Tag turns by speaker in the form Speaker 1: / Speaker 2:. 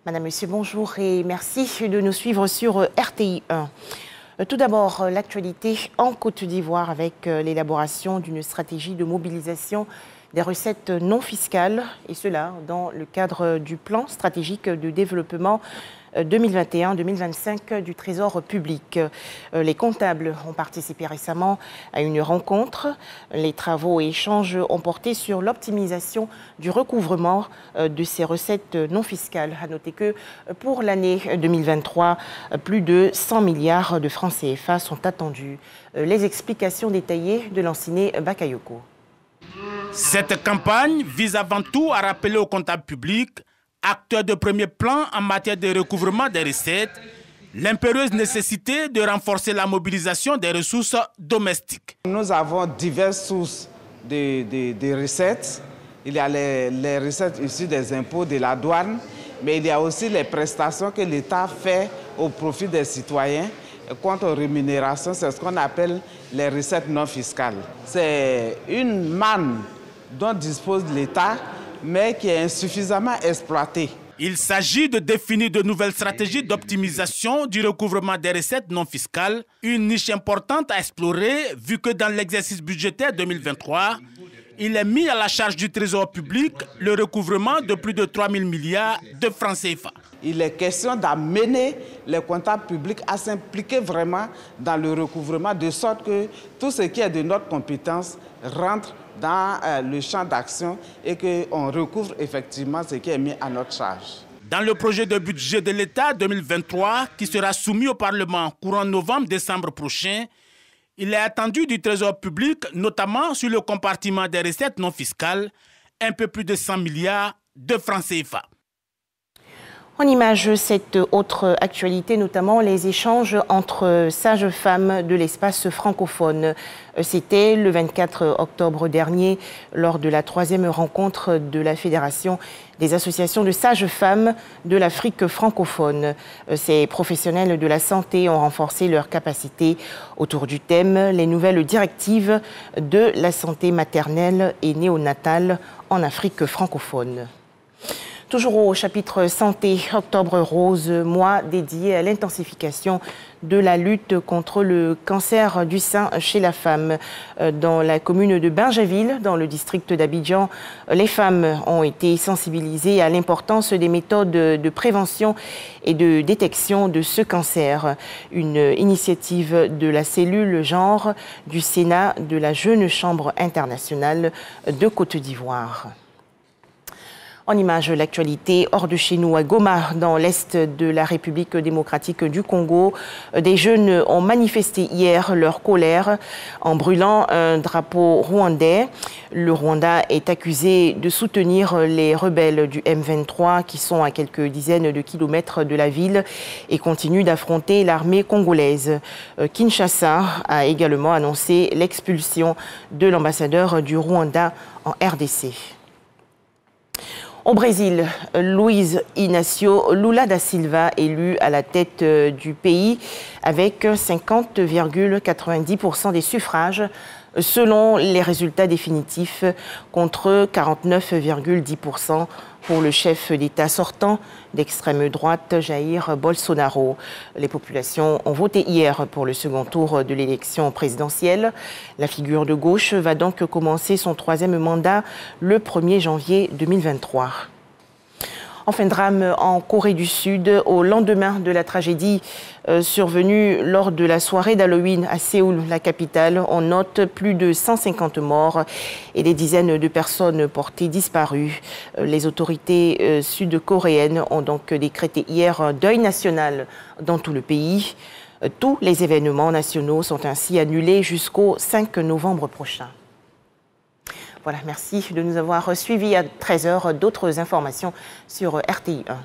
Speaker 1: Madame, Monsieur, bonjour et merci de nous suivre sur RTI 1. Tout d'abord, l'actualité en Côte d'Ivoire avec l'élaboration d'une stratégie de mobilisation des recettes non fiscales, et cela dans le cadre du plan stratégique de développement 2021-2025 du Trésor public. Les comptables ont participé récemment à une rencontre. Les travaux et échanges ont porté sur l'optimisation du recouvrement de ces recettes non fiscales. À noter que pour l'année 2023, plus de 100 milliards de francs CFA sont attendus. Les explications détaillées de Lanciné Bakayoko.
Speaker 2: Cette campagne vise avant tout à rappeler aux comptables publics, acteurs de premier plan en matière de recouvrement des recettes, l'impérieuse nécessité de renforcer la mobilisation des ressources domestiques.
Speaker 3: Nous avons diverses sources de recettes. Il y a les recettes issues des impôts, de la douane, mais il y a aussi les prestations que l'État fait au profit des citoyens. Quant aux rémunérations, c'est ce qu'on appelle les recettes non fiscales. C'est une manne dont dispose l'État, mais qui est insuffisamment exploitée.
Speaker 2: Il s'agit de définir de nouvelles stratégies d'optimisation du recouvrement des recettes non fiscales, une niche importante à explorer vu que dans l'exercice budgétaire 2023, il est mis à la charge du Trésor public le recouvrement de plus de 3 000 milliards de francs CFA.
Speaker 3: Il est question d'amener les comptables publics à s'impliquer vraiment dans le recouvrement, de sorte que tout ce qui est de notre compétence rentre dans le champ d'action et qu'on recouvre effectivement ce qui est mis à notre charge.
Speaker 2: Dans le projet de budget de l'État 2023, qui sera soumis au Parlement courant novembre-décembre prochain, il est attendu du Trésor public, notamment sur le compartiment des recettes non fiscales, un peu plus de 100 milliards de francs CFA.
Speaker 1: En image, cette autre actualité, notamment les échanges entre sages-femmes de l'espace francophone. C'était le 24 octobre dernier, lors de la 3e rencontre de la Fédération des associations de sages-femmes de l'Afrique francophone. Ces professionnels de la santé ont renforcé leurs capacités autour du thème « Les nouvelles directives de la santé maternelle et néonatale en Afrique francophone ». Toujours au chapitre santé, Octobre Rose, mois dédié à l'intensification de la lutte contre le cancer du sein chez la femme. Dans la commune de Bingerville, dans le district d'Abidjan, les femmes ont été sensibilisées à l'importance des méthodes de prévention et de détection de ce cancer. Une initiative de la cellule genre du Sénat de la Jeune Chambre internationale de Côte d'Ivoire. En image, l'actualité hors de chez nous, à Goma, dans l'est de la République démocratique du Congo. Des jeunes ont manifesté hier leur colère en brûlant un drapeau rwandais. Le Rwanda est accusé de soutenir les rebelles du M23 qui sont à quelques dizaines de kilomètres de la ville et continuent d'affronter l'armée congolaise. Kinshasa a également annoncé l'expulsion de l'ambassadeur du Rwanda en RDC. Au Brésil, Luiz Inácio Lula da Silva élu à la tête du pays avec 50,90% des suffrages selon les résultats définitifs contre 49,10% pour le chef d'État sortant d'extrême droite Jair Bolsonaro. Les populations ont voté hier pour le second tour de l'élection présidentielle. La figure de gauche va donc commencer son 3e mandat le 1er janvier 2023. Enfin, drame en Corée du Sud, au lendemain de la tragédie survenue lors de la soirée d'Halloween à Séoul, la capitale. On note plus de 150 morts et des dizaines de personnes portées disparues. Les autorités sud-coréennes ont donc décrété hier un deuil national dans tout le pays. Tous les événements nationaux sont ainsi annulés jusqu'au 5 novembre prochain. Voilà, merci de nous avoir suivis à 13 h. D'autres informations sur RTI 1.